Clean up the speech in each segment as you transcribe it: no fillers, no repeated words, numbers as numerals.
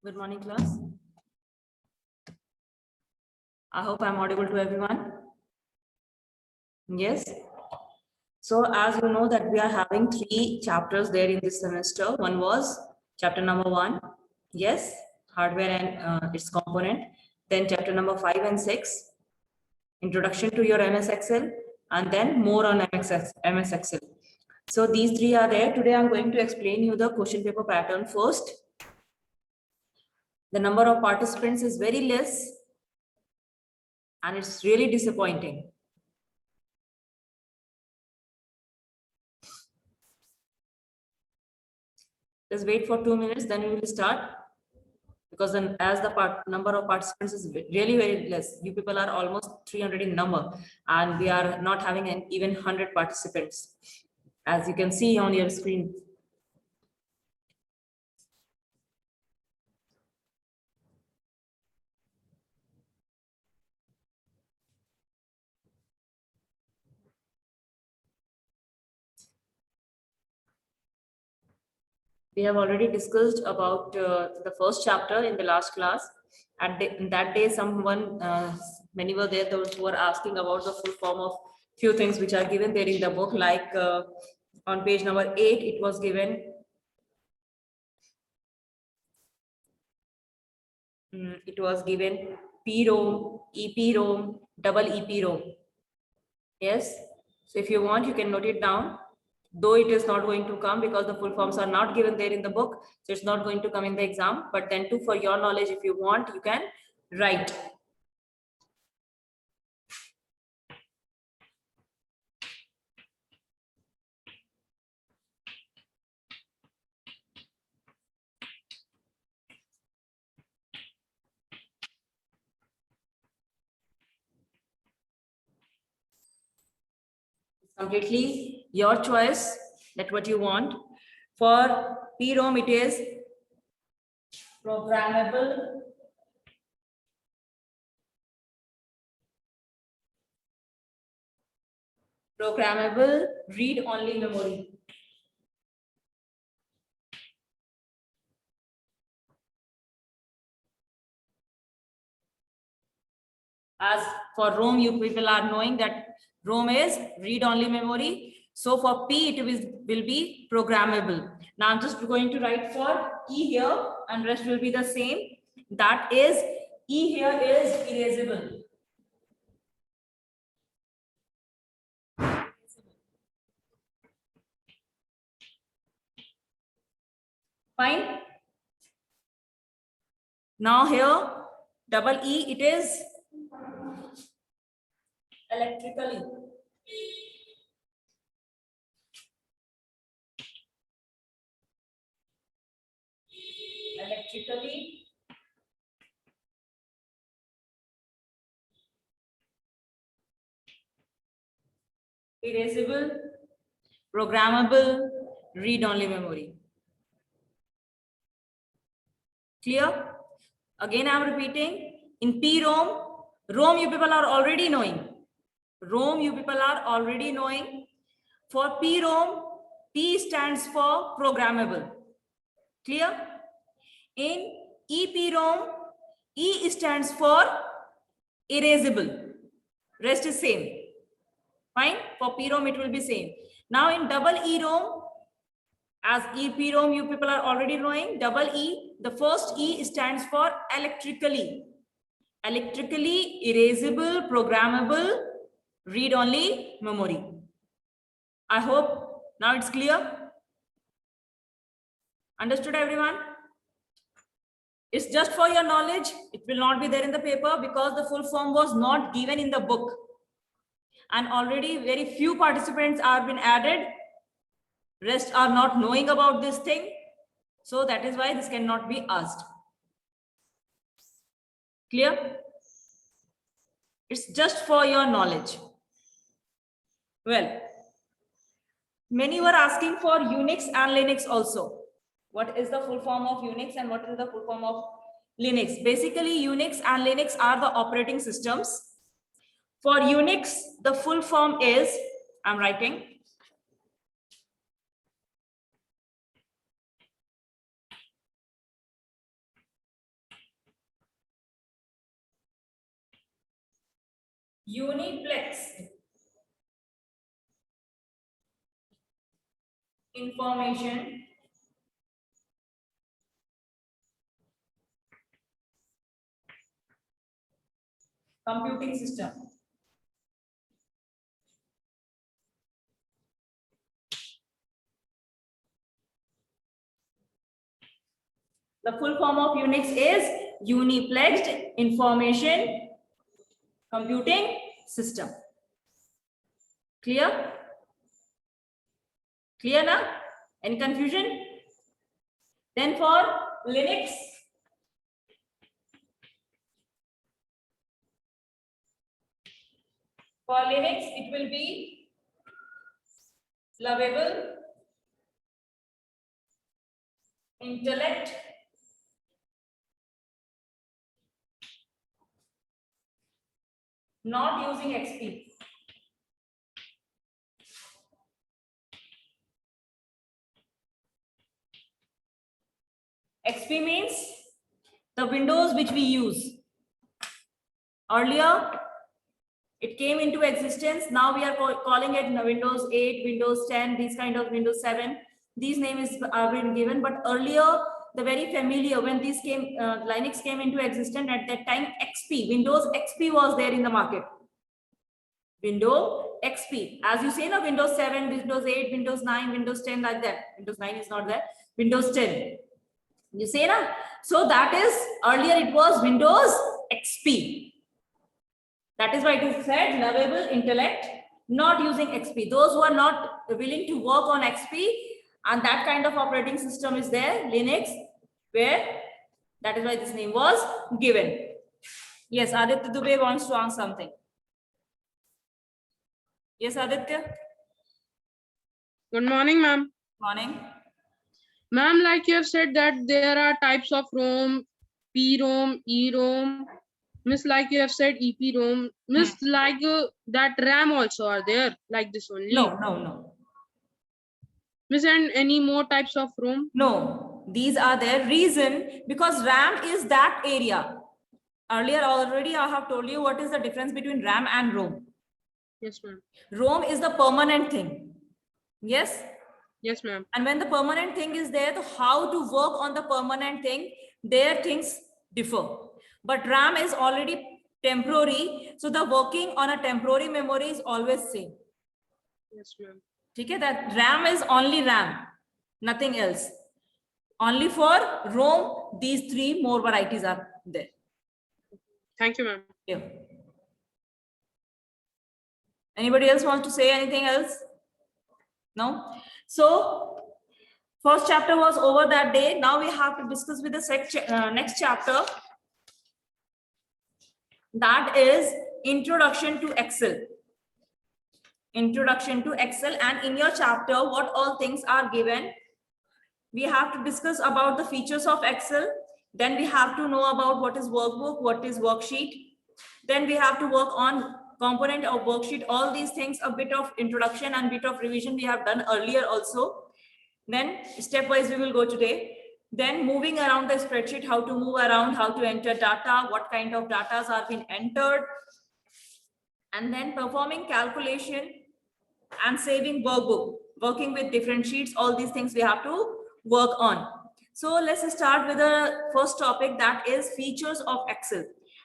Good morning, class. I hope I'm audible to everyone. Yes. So as you know that we are having 3 chapters there in this semester. One was chapter number 1. Yes, hardware and its component. Then chapter number 5 and 6, introduction to your MS Excel, and then more on MS Excel. So these 3 are there. Today I'm going to explain you the question paper pattern first. The number of participants is very less and it's really disappointing. Just wait for 2 minutes, then we will start. Because then as the number of participants is really very less, you people are almost 300 in number, and we are not having even 100 participants, as you can see on your screen. We have already discussed about the first chapter in the last class. In that day, many were there, those who were asking about the full form of few things which are given there in the book, like on page number 8, it was given. It was given PROM, EPROM, double EPROM. Yes. So if you want, you can note it down. Though it is not going to come because the full forms are not given there in the book, so it's not going to come in the exam. But then too, for your knowledge, if you want, you can write. It's completely your choice that what you want. For PROM, it is programmable read-only memory. As for ROM, you people are knowing that ROM is read-only memory. So for P, it will be programmable. Now I'm just going to write for E here, and rest will be the same. That is, E here is erasable. Fine. Now here, double E, it is electrically. Electrically erasable, programmable, read-only memory. Clear? Again, I'm repeating. In PROM, ROM you people are already knowing. ROM you people are already knowing. For PROM, P stands for programmable. Clear? In EPROM, E stands for erasable. Rest is same. Fine? For PROM, it will be same. Now in double EROM, as EPROM you people are already knowing, double E, the first E stands for electrically. Electrically erasable, programmable, read-only memory. I hope now it's clear. Understood, everyone? It's just for your knowledge. It will not be there in the paper because the full form was not given in the book. And already very few participants are been added. Rest are not knowing about this thing. So that is why this cannot be asked. Clear? It's just for your knowledge. Well, many were asking for Unix and Linux also. What is the full form of Unix and what is the full form of Linux? Basically, Unix and Linux are the operating systems. For Unix, the full form is, I'm writing, Uniplexed information computing system. The full form of Unix is Uniplexed Information Computing System. Clear? Clear now? Any confusion? Then for Linux, it will be Lovable Intellect not using XP. XP means the Windows which we use. Earlier, it came into existence. Now we are calling it Windows 8, Windows 10, these kind of Windows 7. These names are been given, but earlier, the very familiar, when these came, Linux came into existence at that time, XP, Windows XP was there in the market. Windows XP. As you say, now Windows 7, Windows 8, Windows 9, Windows 10, like that. Windows 9 is not there. Windows 10. You say, na? So that is, earlier it was Windows XP. That is why it is said Lovable Intellect not using XP. Those who are not willing to work on XP, and that kind of operating system is there, Linux, where that is why this name was given. Yes, Aditya Dubey wants to ask something. Yes, Aditya. Good morning, ma'am. Morning. Ma'am, like you have said that there are types of ROM, PROM, EROM. Miss, like you have said, EPROM. Miss, like that RAM also are there, like this only. No. Miss, and any more types of ROM? No, these are their reason because RAM is that area. Earlier already I have told you what is the difference between RAM and ROM. Yes, ma'am. ROM is the permanent thing. Yes? Yes, ma'am. And when the permanent thing is there, so how to work on the permanent thing, their things differ. But RAM is already temporary. So the working on a temporary memory is always same. Yes, ma'am. Okay, that RAM is only RAM, nothing else. Only for ROM, these three more varieties are there. Thank you, ma'am. Yeah. Anybody else want to say anything else? No? So, first chapter was over that day. Now we have to discuss with the next chapter. That is Introduction to Excel. Introduction to Excel, and in your chapter, what all things are given. We have to discuss about the features of Excel. Then we have to know about what is workbook, what is worksheet. Then we have to work on component of worksheet. All these things, a bit of introduction and bit of revision we have done earlier also. Then stepwise we will go today. Then moving around the spreadsheet, how to move around, how to enter data, what kind of data are being entered. And then performing calculation and saving workbook, working with different sheets, all these things we have to work on. So let's start with the first topic, that is features of Excel.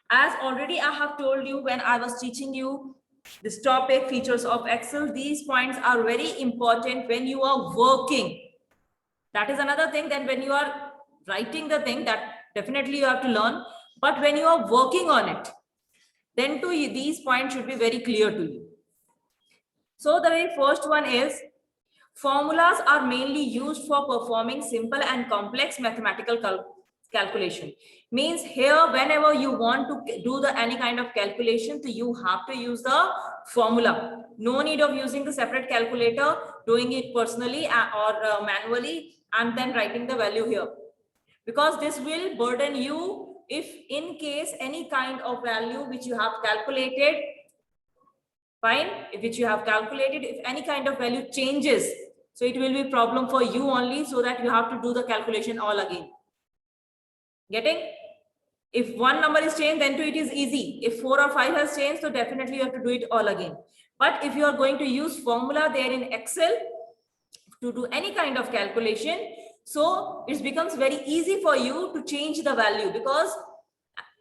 As already I have told you when I was teaching you this topic, features of Excel, these points are very important when you are working. That is another thing, that when you are writing the thing, that definitely you have to learn. But when you are working on it, then too, these points should be very clear to you. So the very first one is, formulas are mainly used for performing simple and complex mathematical calculation. Means here, whenever you want to do any kind of calculation, so you have to use the formula. No need of using the separate calculator, doing it personally or manually, and then writing the value here. Because this will burden you if in case any kind of value which you have calculated, fine, which you have calculated, if any kind of value changes, so it will be a problem for you only, so that you have to do the calculation all again. Getting? If one number is changed, then it is easy. If 4 or 5 has changed, so definitely you have to do it all again. But if you are going to use formula there in Excel to do any kind of calculation, so it becomes very easy for you to change the value, because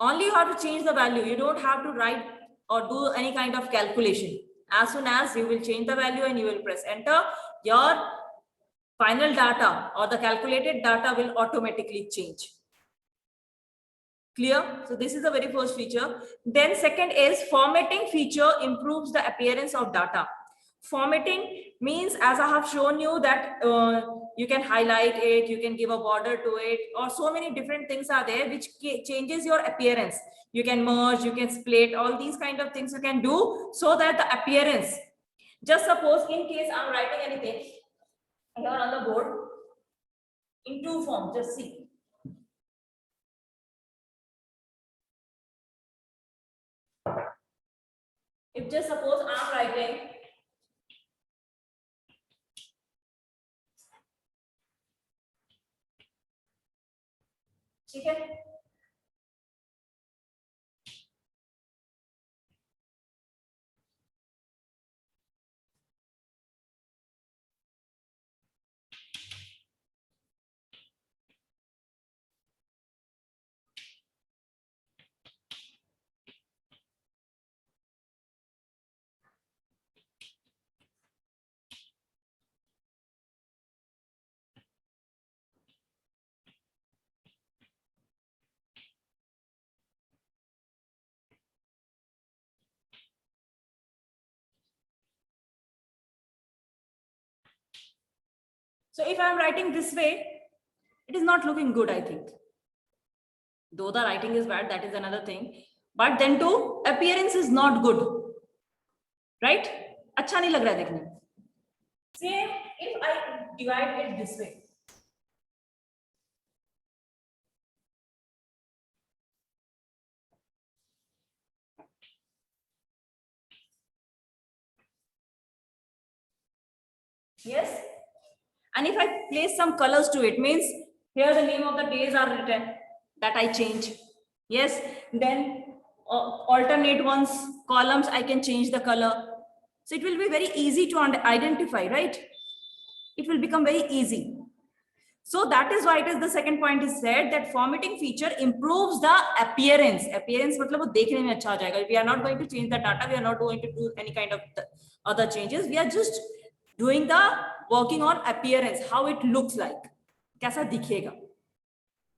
only you have to change the value. You don't have to write or do any kind of calculation. As soon as you will change the value and you will press enter, your final data or the calculated data will automatically change. Clear? So this is the very first feature. Then second is formatting feature improves the appearance of data. Formatting means, as I have shown you, that you can highlight it, you can give a border to it, or so many different things are there which changes your appearance. You can merge, you can split, all these kind of things you can do so that the appearance. Just suppose in case I'm writing anything here on the board in two forms, just see. If just suppose I'm writing ठीक है. So if I'm writing this way, it is not looking good, I think. Though the writing is bad, that is another thing. But then too, appearance is not good. Right? अच्छा नहीं लग रहा है देखने. Same if I divide it this way. Yes. And if I place some colors to it, means here the name of the days are written, that I change. Yes. Then alternate ones, columns, I can change the color. So it will be very easy to identify, right? It will become very easy. So that is why it is the second point is said that formatting feature improves the appearance. Appearance मतलब वो देखने में अच्छा हो जाएगा. We are not going to change the data. We are not going to do any kind of other changes. We are just doing the working on appearance, how it looks like. कैसा दिखेगा.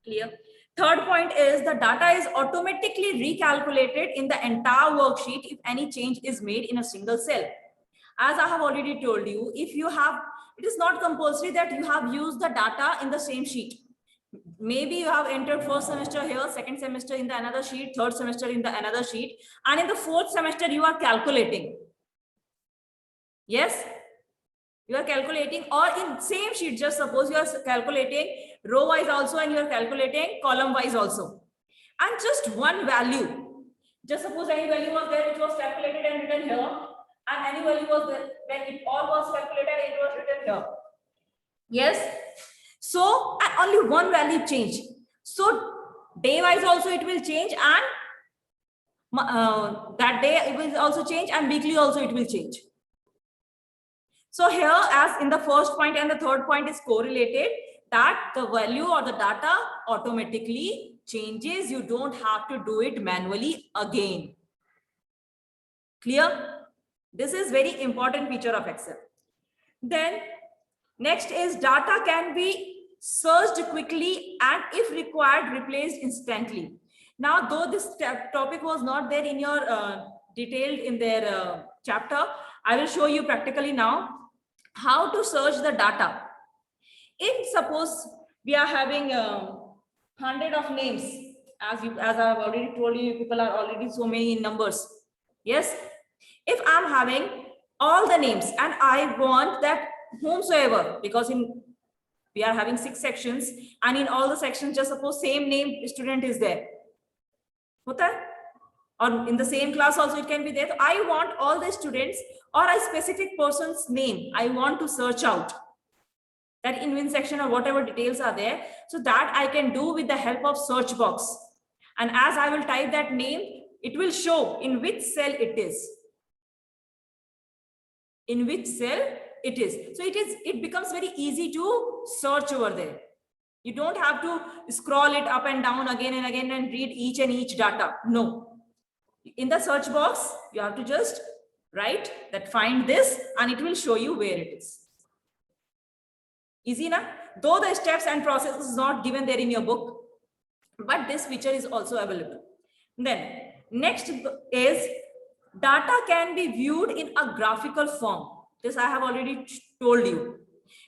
Clear? Third point is the data is automatically recalculated in the entire worksheet if any change is made in a single cell. As I have already told you, if you have, it is not compulsory that you have used the data in the same sheet. Maybe you have entered first semester here, second semester in the another sheet, third semester in the another sheet, and in the fourth semester you are calculating. Yes? You are calculating, or in same sheet, just suppose you are calculating row wise also and you are calculating column wise also. And just one value. Just suppose any value was there which was calculated and written here, and any value was there when it all was calculated and it was written here. Yes. So and only one value changed. So day wise also it will change, and that day it will also change, and weekly also it will change. So here, as in the first point and the third point is correlated, that the value or the data automatically changes. You don't have to do it manually again. Clear? This is very important feature of Excel. Then next is data can be searched quickly and if required, replaced instantly. Now, though this topic was not there in your detailed in their chapter, I will show you practically now how to search the data. If suppose we are having 100 of names, as I have already told you, people are already so many in numbers. Yes. If I'm having all the names and I want that whomsoever, because we are having 6 sections, and in all the sections, just suppose same name student is there. Or in the same class also it can be there. So I want all the students or a specific person's name I want to search out, that in which section or whatever details are there. So that I can do with the help of search box. And as I will type that name, it will show in which cell it is. In which cell it is. So it becomes very easy to search over there. You don't have to scroll it up and down again and again and read each and each data. No. In the search box, you have to just write that find this and it will show you where it is. Easy, na? Though the steps and process is not given there in your book, but this feature is also available. Then next is data can be viewed in a graphical form. This I have already told you,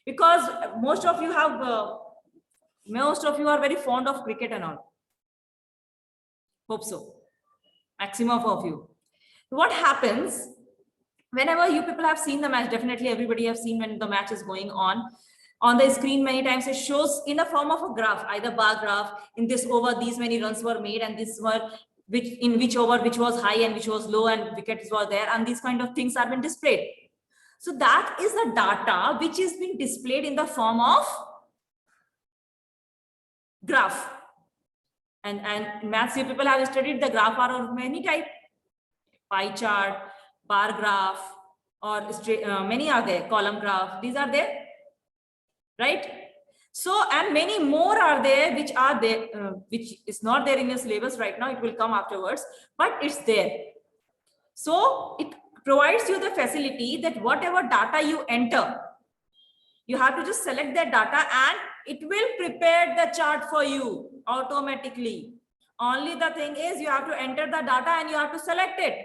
because most of you are very fond of cricket and all. Hope so. Maximum of you. What happens whenever you people have seen the match? Definitely everybody have seen when the match is going on the screen many times. It shows in a form of a graph, either bar graph. In this over, these many runs were made, and this were which over which was high and which was low, and wickets were there, and these kind of things are being displayed. So that is the data which is being displayed in the form of graph. And maths, you people have studied the graph are of many type: pie chart, bar graph, or many are there, column graph. These are there, right? So, and many more are there which are there, which is not there in your syllabus right now. It will come afterwards, but it's there. So it provides you the facility that whatever data you enter, you have to just select that data and it will prepare the chart for you automatically. Only the thing is you have to enter the data and you have to select it.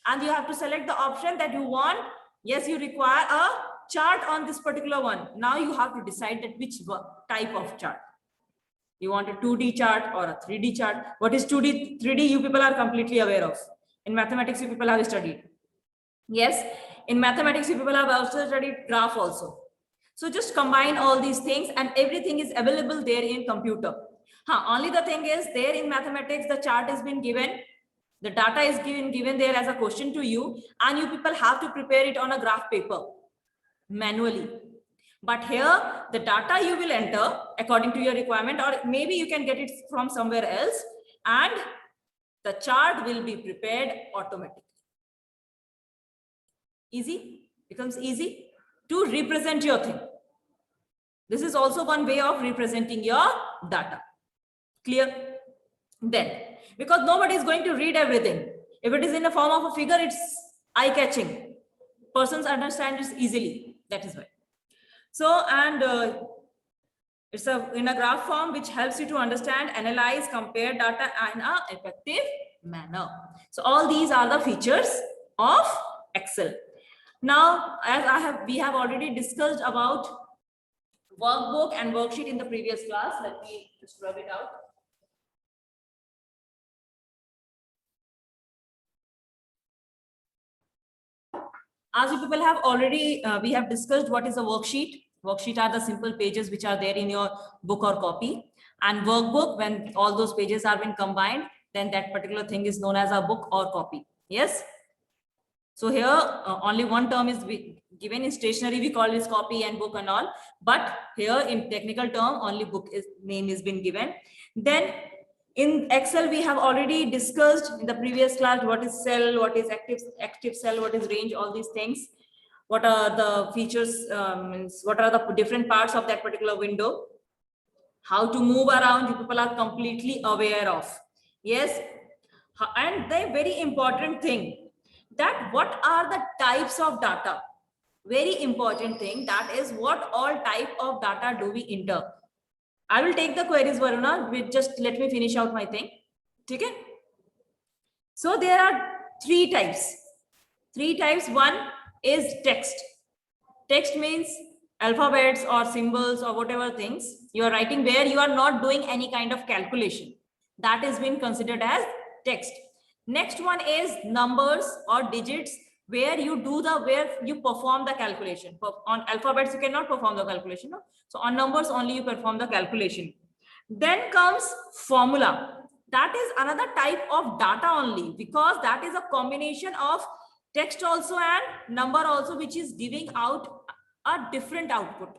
And you have to select the option that you want. Yes, you require a chart on this particular one. Now you have to decide that which type of chart. You want a 2D chart or a 3D chart. What is 2D, 3D you people are completely aware of. In mathematics you people have studied. Yes, in mathematics you people have also studied graph also. So just combine all these things and everything is available there in computer. Only the thing is there in mathematics, the chart has been given, the data is given there as a question to you, and you people have to prepare it on a graph paper manually. But here the data you will enter according to your requirement, or maybe you can get it from somewhere else, and the chart will be prepared automatically. Easy, becomes easy to represent your thing. This is also one way of representing your data. Clear? Then, because nobody is going to read everything. If it is in the form of a figure, it's eye-catching. Persons understand it easily. That is why. So, and it's in a graph form which helps you to understand, analyze, compare data in an effective manner. So, all these are the features of Excel. Now, as we have already discussed about workbook and worksheet in the previous class. Let me just rub it out. As you people have already, we have discussed what is a worksheet. Worksheet are the simple pages which are there in your book or copy. And workbook, when all those pages are been combined, then that particular thing is known as a book or copy. Yes. So here only one term is given. In stationery we call this copy and book and all, but here in technical term only book name is been given. Then in Excel we have already discussed in the previous class what is cell, what is active cell, what is range, all these things. What are the features, what are the different parts of that particular window, how to move around, you people are completely aware of. Yes, and the very important thing, that what are the types of data. Very important thing, that is what all type of data do we enter. I will take the queries, Varuna. Just let me finish out my thing. Okay. So there are three types. One is text. Text means alphabets or symbols or whatever things you are writing where you are not doing any kind of calculation. That is being considered as text. Next one is numbers or digits, where you perform the calculation. On alphabets you cannot perform the calculation, no? So on numbers only you perform the calculation. Then comes formula. That is another type of data only, because that is a combination of text also and number also, which is giving out a different output.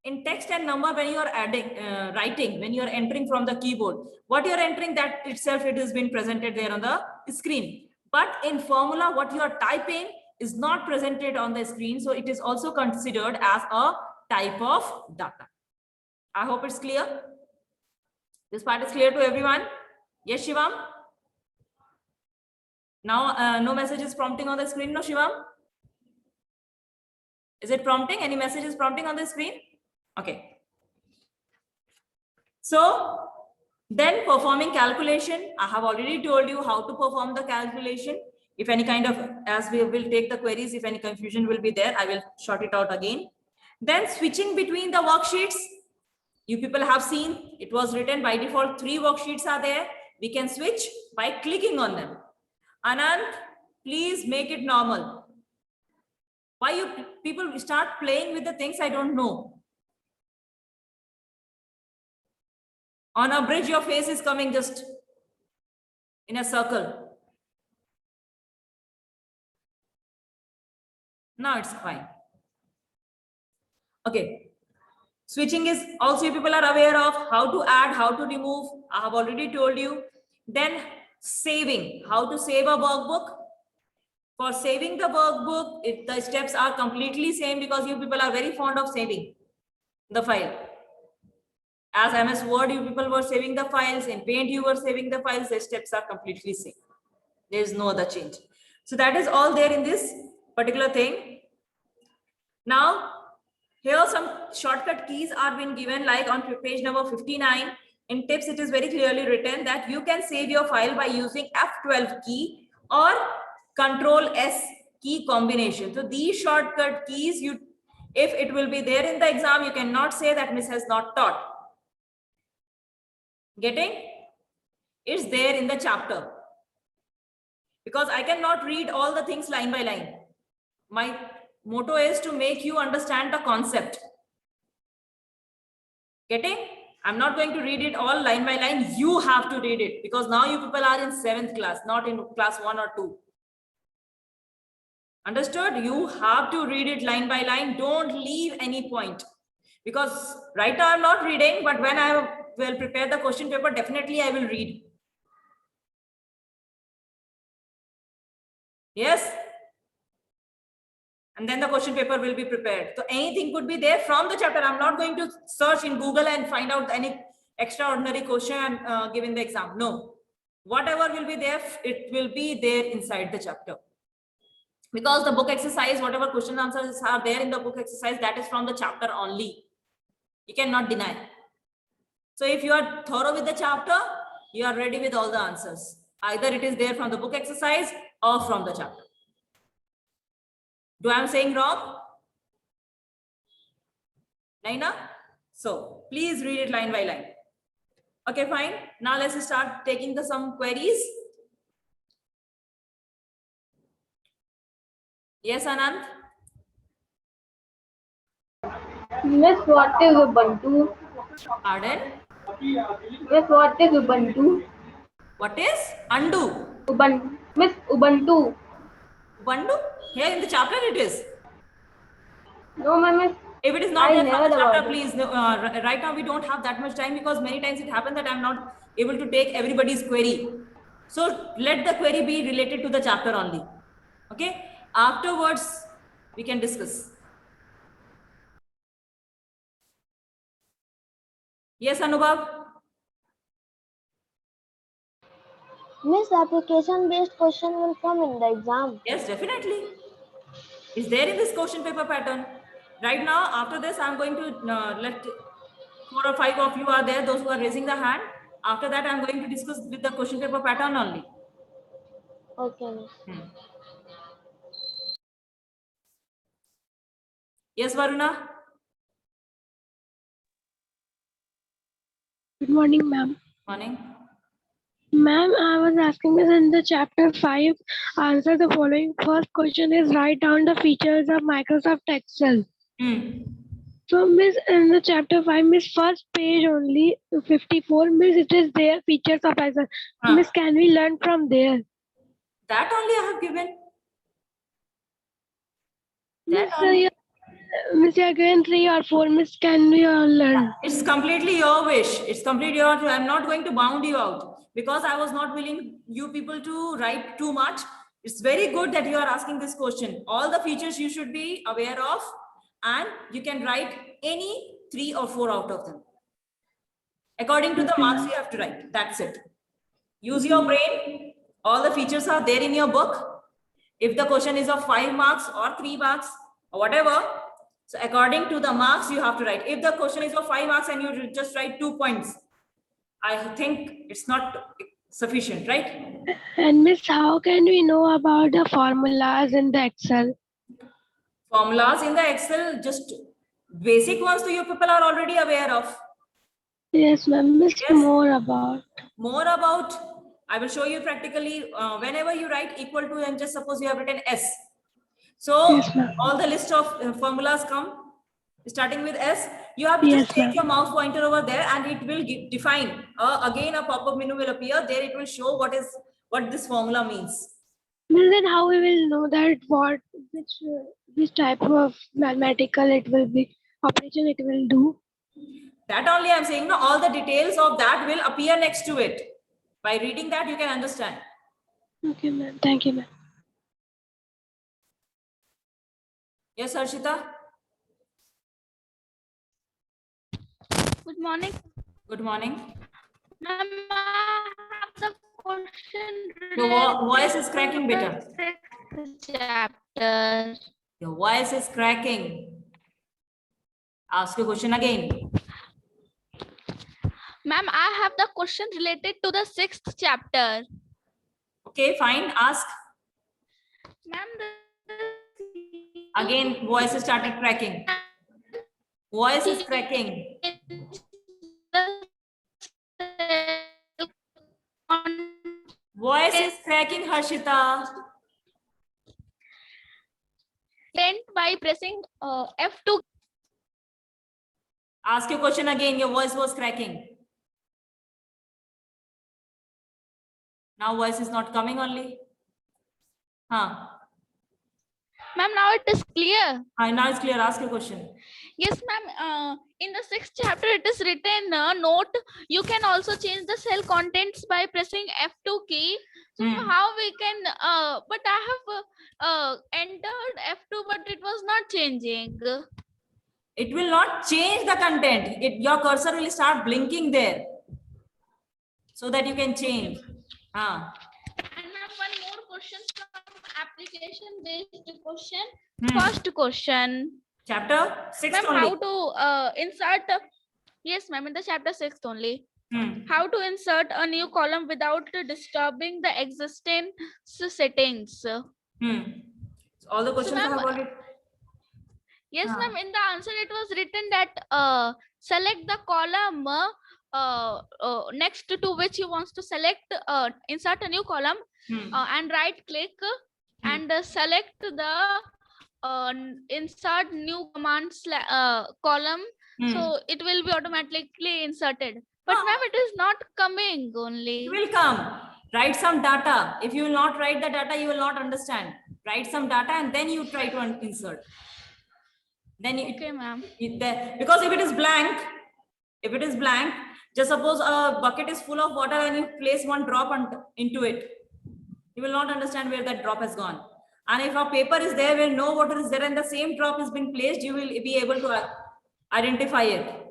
in text and number, when you are writing, when you are entering from the keyboard, what you are entering, that itself it has been presented there on the screen. But in formula, what you are typing is not presented on the screen, so it is also considered as a type of data. I hope it's clear. This part is clear to everyone. Yes, Shivam? Now no message is prompting on the screen, no, Shivam? Is it prompting? Any message is prompting on the screen? Okay. So then performing calculation, I have already told you how to perform the calculation. If any kind of, as we will take the queries, if any confusion will be there, I will short it out again. Then switching between the worksheets. You people have seen it was written by default 3 worksheets are there. We can switch by clicking on them. Anand, please make it normal. Why you people start playing with the things I don't know? On a bridge, your face is coming just in a circle. Now it's fine. Okay. Switching is also, people are aware of how to add, how to remove. I have already told you. Then saving, how to save a workbook. For saving the workbook, the steps are completely same, because you people are very fond of saving the file. As MS Word, you people were saving the files. In Paint, you were saving the files. The steps are completely same. There is no other change. So that is all there in this particular thing. Now, here some shortcut keys are being given, like on page number 59. In tips, it is very clearly written that you can save your file by using F12 key or Control S key combination. So these shortcut keys, if it will be there in the exam, you cannot say that Miss has not taught. Getting? It's there in the chapter. Because I cannot read all the things line by line. My motto is to make you understand the concept. Getting? I'm not going to read it all line by line. You have to read it, because now you people are in 7th class, not in class 1 or 2. Understood? You have to read it line by line. Don't leave any point. Because right now I'm not reading, but when I will prepare the question paper, definitely I will read. Yes? And then the question paper will be prepared. So anything could be there from the chapter. I'm not going to search in Google and find out any extraordinary question and give in the exam. No. Whatever will be there, it will be there inside the chapter. Because the book exercise, whatever question answers are there in the book exercise, that is from the chapter only. You cannot deny. So if you are thorough with the chapter, you are ready with all the answers. Either it is there from the book exercise or from the chapter. Do I am saying wrong? Naina? So please read it line by line. Okay, fine. Now let's start taking some queries. Yes, Anand? Miss, what is Ubuntu? Pardon? Miss, what is Ubuntu? What is? Undo. Ubuntu. Miss, Ubuntu. Ubuntu? Here in the chapter it is. No, ma'am, Miss. If it is not I there from never the chapter, about it. please. No, right now we don't have that much time, because many times it happens that I'm not able to take everybody's query. So let the query be related to the chapter only. Okay. Afterwards, we can discuss. Yes, Anubhav? Miss, application-based question will come in the exam. Yes, definitely. It's there in this question paper pattern. Right now, after this, I'm going to let 4 or 5 of you are there, those who are raising the hand. After that, I'm going to discuss with the question paper pattern only. Okay, Miss. Yes, Varuna? Good morning, ma'am. Morning. Ma'am, I was asking Miss in the chapter 5, answer the following. First question is write down the features of Microsoft Excel. So, Miss, in the chapter 5, Miss, first page only, 54, Miss, it is there, features of Excel. Miss, can we learn from there? That only I have given. Miss, Miss, again 3 or 4, Miss, can we all learn? It's completely your wish. It's completely your. I'm not going to bound you out because I was not willing you people to write too much. It's very good that you are asking this question. All the features you should be aware of, and you can write any 3 or 4 out of them. According to the marks you have to write. That's it. Use your brain. All the features are there in your book. If the question is of 5 marks or 3 marks or whatever, so according to the marks you have to write. If the question is of 5 marks and you just write 2 points, I think it's not sufficient, right? And Miss, how can we know about the formulas in the Excel? Formulas in the Excel, just basic ones to you people are already aware of. Yes, ma'am. Miss, Yes. more about. More about, I will show you practically. Whenever you write equal to, and just suppose you have written S. So Yes, ma'am. all the list of formulas come starting with S. You have to Yes, just take ma'am. your mouse pointer over there and it will define. Again, a pop-up menu will appear. There it will show what this formula means. Miss, then how we will know that which type of mathematical it will be, operation it will do? That only I'm saying, no, all the details of that will appear next to it. By reading that, you can understand. Okay, ma'am. Thank you, ma'am. Yes, Harshita? Good morning. Good morning. Ma'am, I have the question. Your voice is cracking, beta. Sixth chapter. Your voice is cracking. Ask your question again. Ma'am, I have the question related to the 6th chapter. Okay, fine. Ask. Ma'am, Again, voice started cracking. Voice is cracking. Voice is cracking, Harshita. By pressing F2. Ask your question again. Your voice was cracking. Now voice is not coming only. Huh. Ma'am, now it is clear. Now it's clear. Ask your question. Yes, ma'am. In the 6th chapter, it is written note. You can also change the cell contents by pressing F2 key. So how we can? But I have entered F2, but it was not changing. It will not change the content. Your cursor will start blinking there, so that you can change. And now one more question from application-based question. First question. Chapter 6 Ma'am, only. how to insert? Yes, ma'am, in the chapter 6 only. How to insert a new column without disturbing the existing settings? So all the questions I have already. Yes, ma'am. In the answer, it was written that select the column next to which you want to select, insert a new column, and right click and select the insert new command column. So it will be automatically inserted. But ma'am, it is not coming only. It will come. Write some data. If you will not write the data, you will not understand. Write some data and then you try to insert. Then you, okay, ma'am. Because if it is blank, just suppose a bucket is full of water and you place one drop into it, you will not understand where that drop has gone. And if a paper is there where no water is there and the same drop has been placed, you will be able to identify it.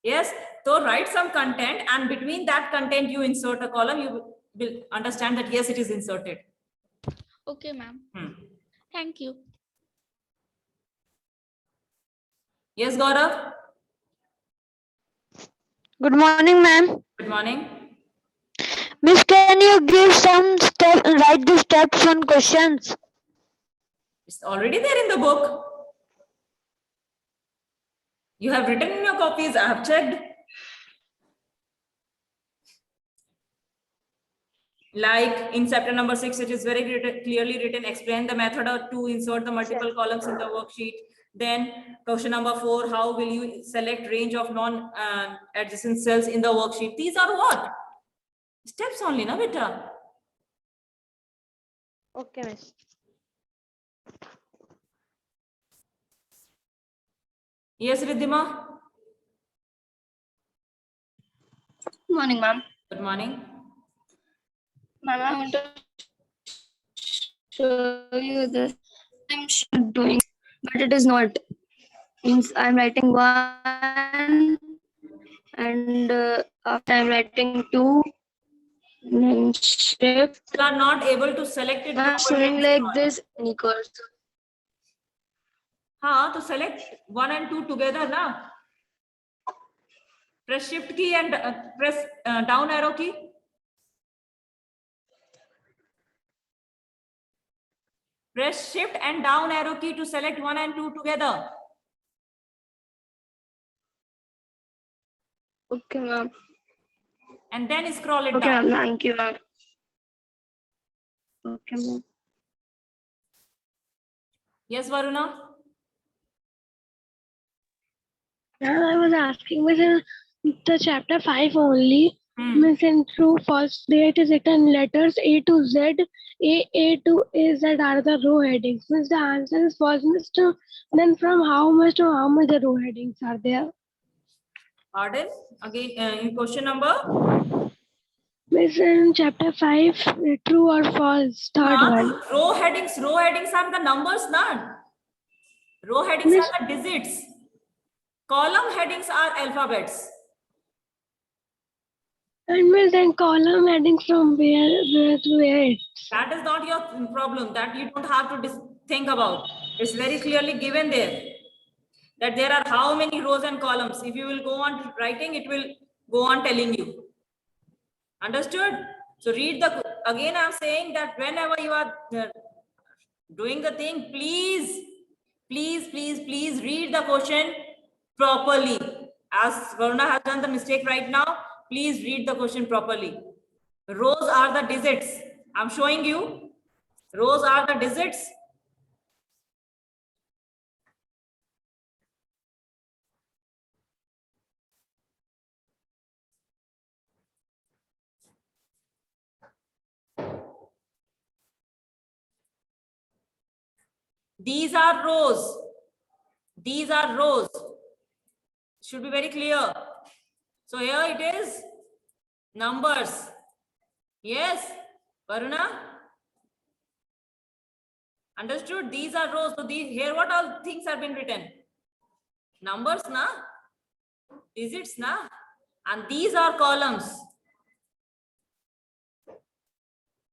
Yes, so write some content and between that content you insert a column, you will understand that yes, it is inserted. Okay, ma'am. Thank you. Yes, Gaurav? Good morning, ma'am. Good morning. Miss, can you give some steps, write the steps on questions? It's already there in the book. You have written in your copies, I have checked. Like in chapter number 6, it is very clearly written, explain the method to insert the multiple columns in the worksheet. Then question number 4, how will you select range of non-adjacent cells in the worksheet? These are what? Steps only, na beta? Okay, miss. Yes, Riddhima. Good morning, ma'am. Good morning. Ma'am, I want to show you this. I'm doing, but it is not. Means I'm writing one, and after I'm writing two, then shift. You are not able to select it I'm properly. showing like this. Equals. हाँ, to select 1 and 2 together ना. Press shift key and press down arrow key. Press shift and down arrow key to select 1 and 2 together. Okay, ma'am. And then scroll it Okay, down. ma'am. Thank you, ma'am. Okay, ma'am. Yes, Varuna. Now I was asking within the chapter 5 only. Miss in true false there it is written letters A to Z, A to A Z are the row headings. Miss the answer is false. Miss to then from how much to how much the row headings are there? Pardon? Again, in question number? Miss in chapter 5, true or false? Third one. Row headings are the numbers, na? Row headings Miss, are the digits. Column headings are alphabets. and miss then column headings from where to where? That is not your problem. That you don't have to think about. It's very clearly given there that there are how many rows and columns. If you will go on writing, it will go on telling you. Understood? So read the, again I'm saying that whenever you are doing the thing, please read the question properly. As Varuna has done the mistake right now, please read the question properly. Rows are the digits. I'm showing you. Rows are the digits. These are rows. These are rows. Should be very clear. So here it is. Numbers. Yes, Varuna? Understood? These are rows. So these here what all things have been written? Numbers, na? Digits, na? And these are columns.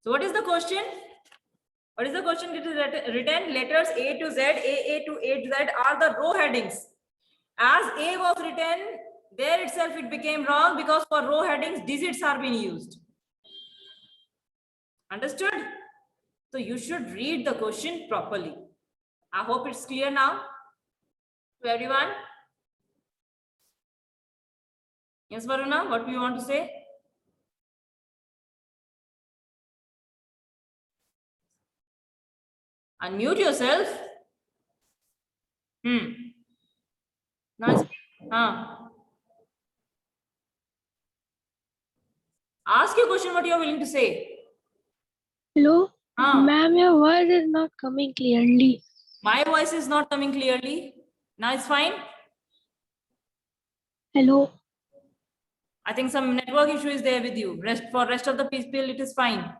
So what is the question? What is the question? It is written letters A to Z, A to A to Z are the row headings. As A was written, there itself it became wrong because for row headings, digits are being used. Understood? So you should read the question properly. I hope it's clear now to everyone. Yes, Varuna, what do you want to say? Unmute yourself. Nice. Ask your question what you are willing to say. Hello? Ma'am, your voice is not coming clearly. My voice is not coming clearly. Now it's fine. Hello? I think some network issue is there with you. For rest of the people, it is fine.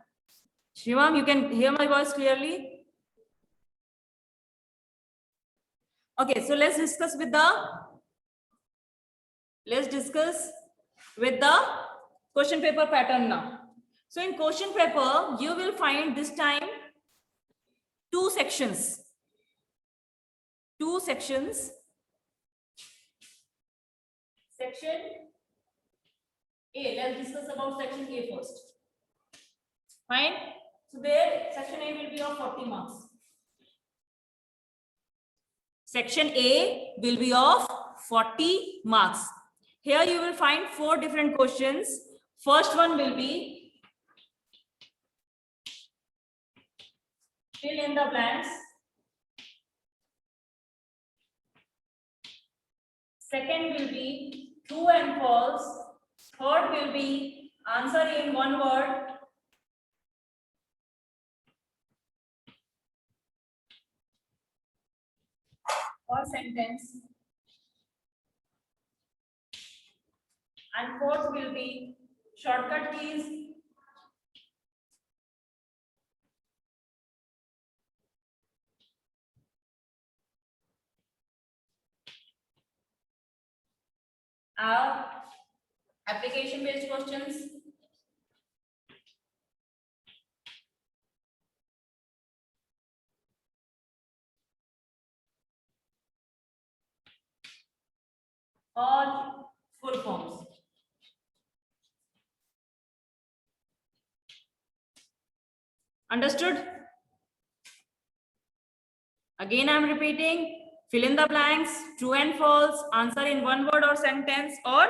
Shivam, you can hear my voice clearly? Okay, so let's discuss with the question paper pattern now. So in question paper, you will find this time two sections. Section A. Let's discuss about section A first. Fine. So there, section A will be of 40 marks. Section A will be of 40 marks. Here you will find 4 different questions. First one will be fill in the blanks. Second will be true and false. Third will be answer in one word. Or sentence. And fourth will be shortcut keys. Application based questions. Or full forms. Understood? Again, I'm repeating, fill in the blanks, true and false, answer in one word or sentence, or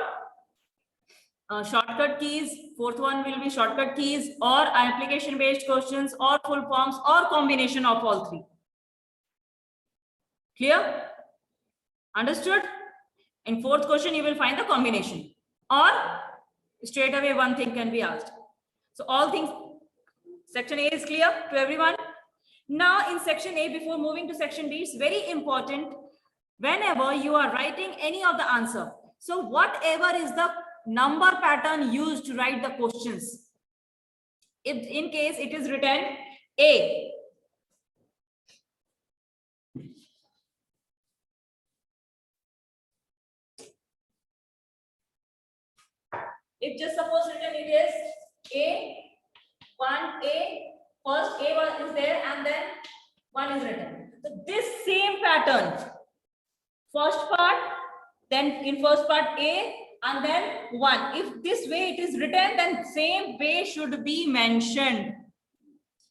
shortcut keys. Fourth one will be shortcut keys, or application based questions, or full forms, or combination of all three. Clear? Understood? In fourth question, you will find the combination, or straight away one thing can be asked. So all things, section A is clear to everyone. Now in section A, before moving to section B, it's very important whenever you are writing any of the answer. So whatever is the number pattern used to write the questions, if in case it is written A, if just suppose written it is A1A, first A1 is there and then 1 is written. So this same pattern, first part, then in first part A and then 1. If this way it is written, then same way should be mentioned.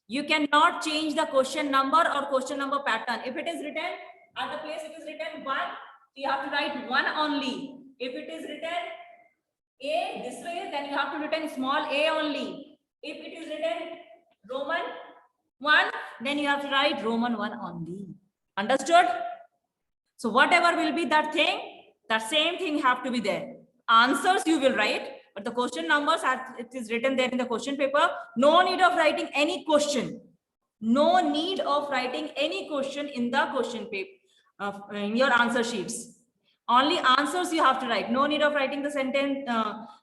You cannot change the question number or question number pattern. If it is written at the place it is written 1, you have to write 1 only. If it is written A this way, then you have to written small a only. If it is written Roman 1, then you have to write Roman 1 only. Understood? So whatever will be that thing, that same thing have to be there. Answers you will write, but the question numbers as it is written there in the question paper. No need of writing any question. No need of writing any question in the question paper, in your answer sheets. Only answers you have to write. No need of writing the sentence,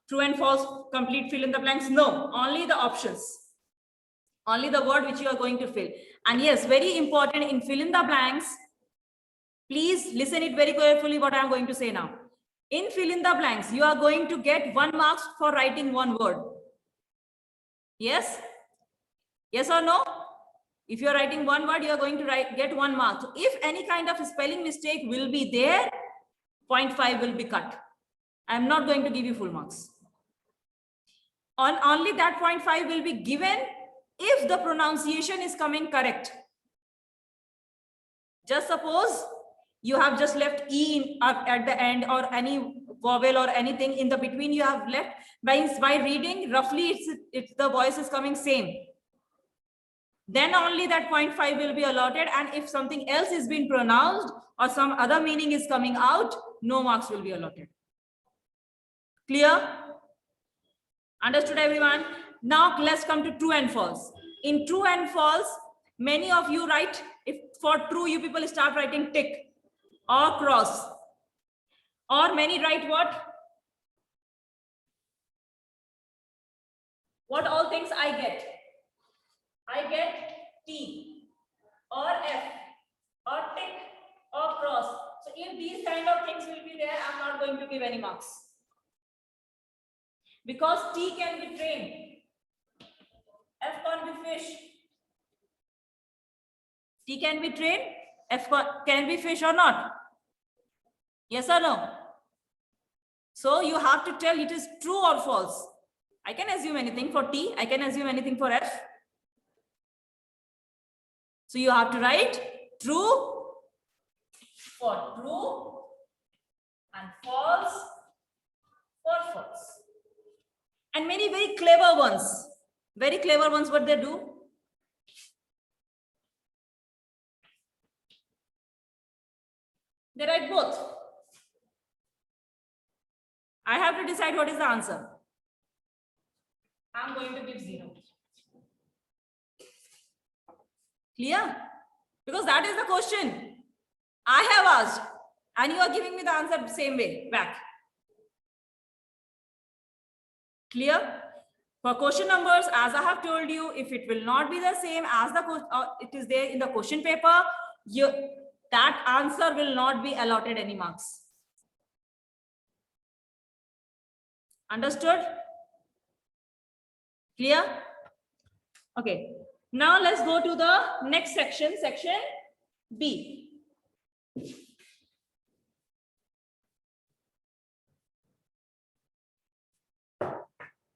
true and false, complete fill in the blanks. No, only the options. Only the word which you are going to fill. And yes, very important in fill in the blanks. Please listen it very carefully what I am going to say now. In fill in the blanks, you are going to get 1 mark for writing one word. Yes? Yes or no? If you are writing one word, you are going to get 1 mark. So if any kind of spelling mistake will be there, 0.5 will be cut. I am not going to give you full marks. Only that 0.5 will be given if the pronunciation is coming correct. Just suppose you have just left E at the end, or any vowel or anything in the between you have left. By reading, roughly it's the voice is coming same. Then only that 0.5 will be allotted, and if something else is being pronounced or some other meaning is coming out, no marks will be allotted. Clear? Understood everyone? Now let's come to true and false. In true and false, many of you write, if for true you people start writing tick or cross, or many write what? What all things I get? I get T or F or tick or cross. So if these kind of things will be there, I'm not going to give any marks. Because T can be trained, F can be fish. T can be trained, F can be fish or not? Yes or no? So you have to tell it is true or false. I can assume anything for T, I can assume anything for F. So you have to write true for true and false for false. And many very clever ones, what they do? They write both. I have to decide what is the answer. I'm going to give 0. Clear? Because that is the question I have asked, and you are giving me the answer the same way back. Clear? For question numbers, as I have told you, if it will not be the same as it is there in the question paper, that answer will not be allotted any marks. Understood? Clear? Okay. Now let's go to the next section, section B.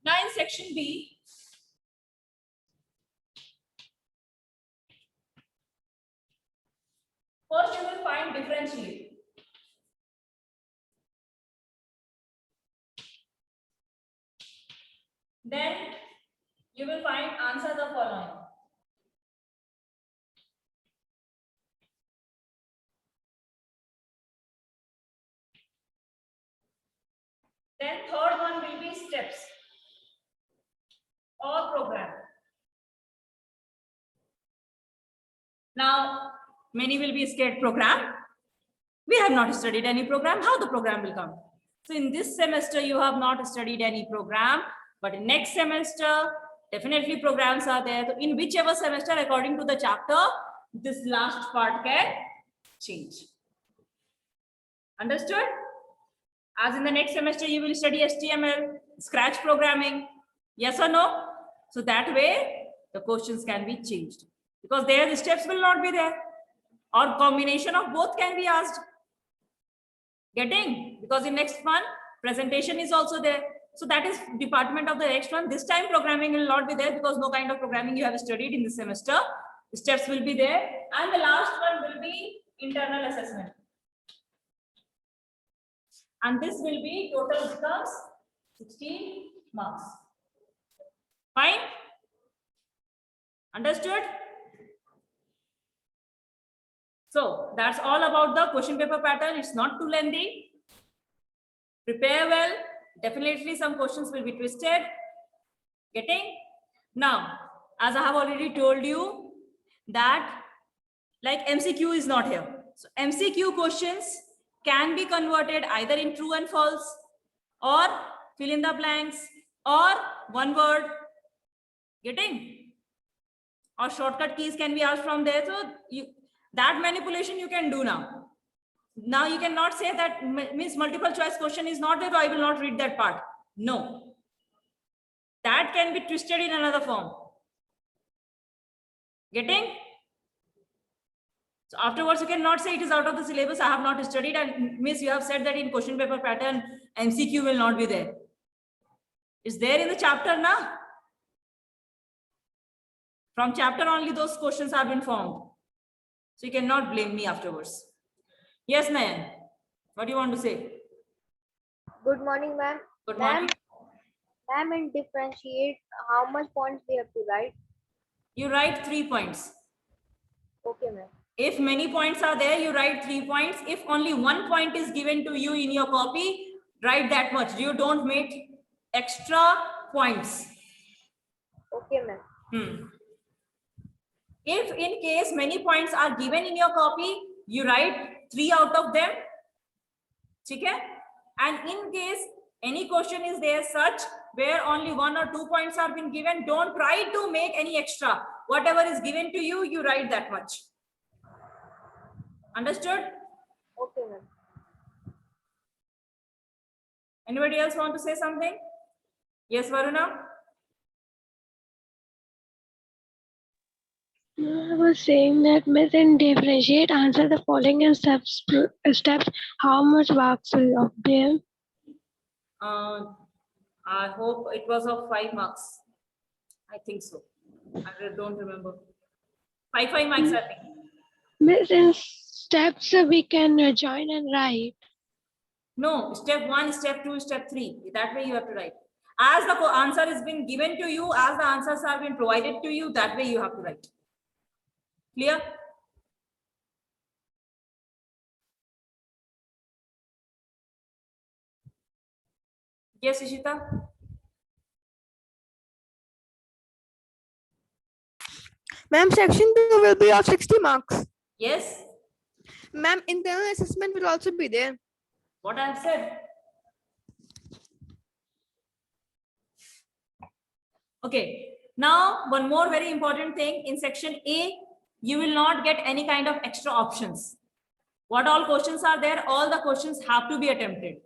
Now in section B, first you will find differentiate. Then you will find answer the following. Then third one will be steps or program. Now, many will be scared program. We have not studied any program. How the program will come? So in this semester, you have not studied any program, but in next semester, definitely programs are there. So in whichever semester, according to the chapter, this last part can change. Understood? As in the next semester, you will study HTML, Scratch programming. Yes or no? So that way, the questions can be changed. Because there the steps will not be there. Or combination of both can be asked. Getting? Because in next one, presentation is also there. So that is department of the next one. This time programming will not be there because no kind of programming you have studied in this semester. The steps will be there. And the last one will be internal assessment. And this will be total becomes 16 marks. Fine? Understood? So that's all about the question paper pattern. It's not too lengthy. Prepare well. Definitely some questions will be twisted. Getting? Now, as I have already told you that like MCQ is not here. So MCQ questions can be converted either in true and false or fill in the blanks or one word. Getting? Or shortcut keys can be asked from there. So that manipulation you can do now. Now you cannot say that means multiple choice question is not there, so I will not read that part. No. That can be twisted in another form. Getting? So afterwards you cannot say it is out of the syllabus, I have not studied, and miss, you have said that in question paper pattern MCQ will not be there. It's there in the chapter now. From chapter only those questions have been formed. So you cannot blame me afterwards. Yes, Nayan. What do you want to say? Good morning, ma'am. Good morning. Ma'am, in differentiate, how much points we have to write? You write 3 points. Okay, ma'am. If many points are there, you write 3 points. If only 1 point is given to you in your copy, write that much. You don't make extra points. Okay, ma'am. If in case many points are given in your copy, you write 3 out of them. Okay? And in case any question is there such where only 1 or 2 points are been given, don't try to make any extra. Whatever is given to you, you write that much. Understood? Okay, ma'am. Anybody else want to say something? Yes, Varuna? I was saying that Miss, in differentiate, answer the following in steps. How much marks will of them? I hope it was of 5 marks. I think so. I don't remember. 5 marks, I think. Miss, in steps we can join and write. No, step 1, step 2, step 3. That way you have to write. As the answer is being given to you, as the answers have been provided to you, that way you have to write. Clear? Yes, Ishita? Ma'am, section 2 will be of 60 marks. Yes. Ma'am, internal assessment will also be there. What I have said. Okay. Now, one more very important thing in section A, you will not get any kind of extra options. What all questions are there? All the questions have to be attempted.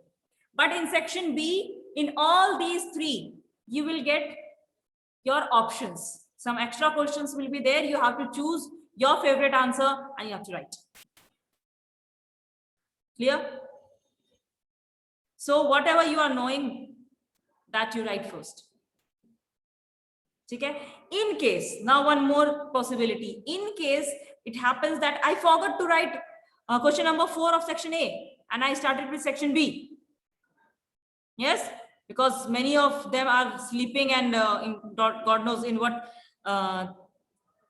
But in section B, in all these three, you will get your options. Some extra questions will be there. You have to choose your favorite answer and you have to write. Clear? So whatever you are knowing, that you write first. Okay? In case, now one more possibility. In case it happens that I forgot to write question number 4 of section A and I started with section B. Yes, because many of them are sleeping and God knows in what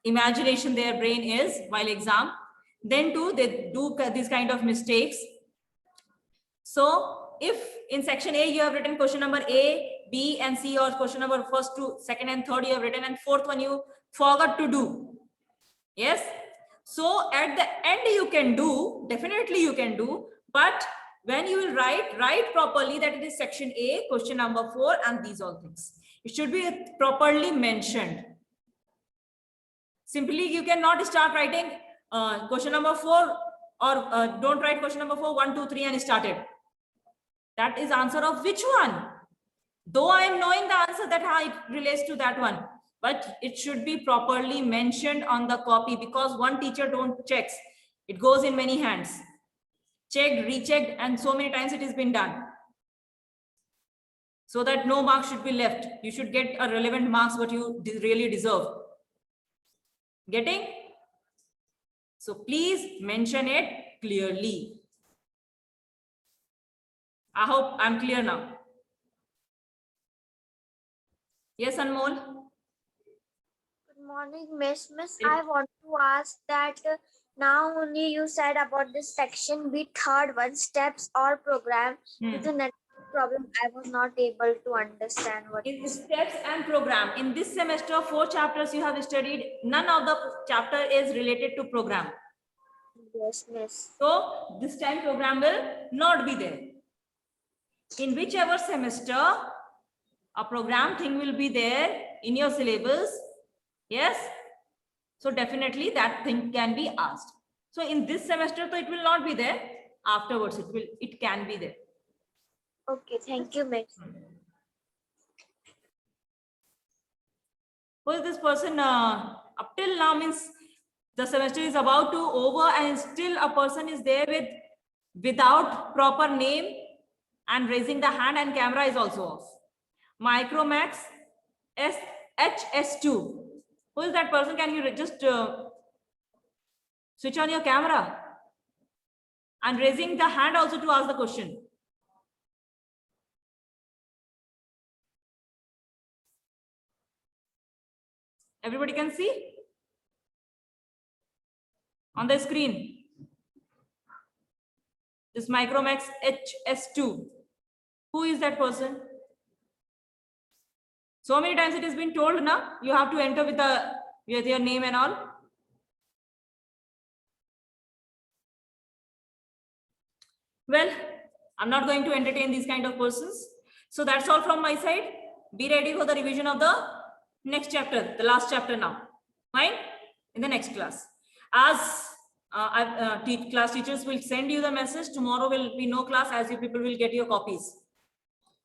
imagination their brain is while exam. Then too, they do these kind of mistakes. So if in section A you have written question number A, B and C, or question number first to second and third you have written, and fourth one you forgot to do. Yes. So at the end you can do, definitely you can do, but when you will write properly that it is section A, question number 4 and these all things. It should be properly mentioned. Simply you cannot start writing question number 4 or don't write question number 4, 1, 2, 3 and start it. That is answer of which one? Though I am knowing the answer that how it relates to that one, but it should be properly mentioned on the copy because one teacher don't checks. It goes in many hands. Checked, rechecked, and so many times it has been done. So that no marks should be left. You should get a relevant marks what you really deserve. Getting? So please mention it clearly. I hope I'm clear now. Yes, Anmol? Good morning, Miss. I want to ask that now only you said about this section B, third one, steps or program. Due to network problem, I was not able to understand what in steps and program. In this semester, 4 chapters you have studied. None of the chapter is related to program. Yes, Miss. So this time program will not be there. In whichever semester, a program thing will be there in your syllabus. Yes. So definitely that thing can be asked. So in this semester, so it will not be there. Afterwards, it can be there. Okay, thank you, Miss. Who is this person? Up till now means the semester is about to over and still a person is there without proper name and raising the hand, and camera is also off. Micromax HS2. Who is that person? Can you just switch on your camera and raising the hand also to ask the question? Everybody can see on the screen. This Micromax HS2. Who is that person? So many times it has been told now, you have to enter with your name and all. Well, I'm not going to entertain these kind of persons. So that's all from my side. Be ready for the revision of the next chapter, the last chapter now. Fine? In the next class. As class teachers will send you the message, tomorrow will be no class as you people will get your copies.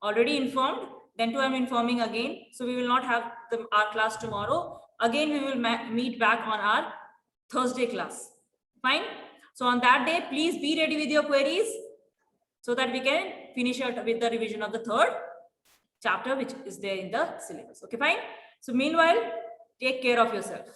Already informed, then too I'm informing again. So we will not have our class tomorrow. Again, we will meet back on our Thursday class. Fine? So on that day, please be ready with your queries so that we can finish out with the revision of the third chapter, which is there in the syllabus. Okay, fine? So meanwhile, take care of yourself.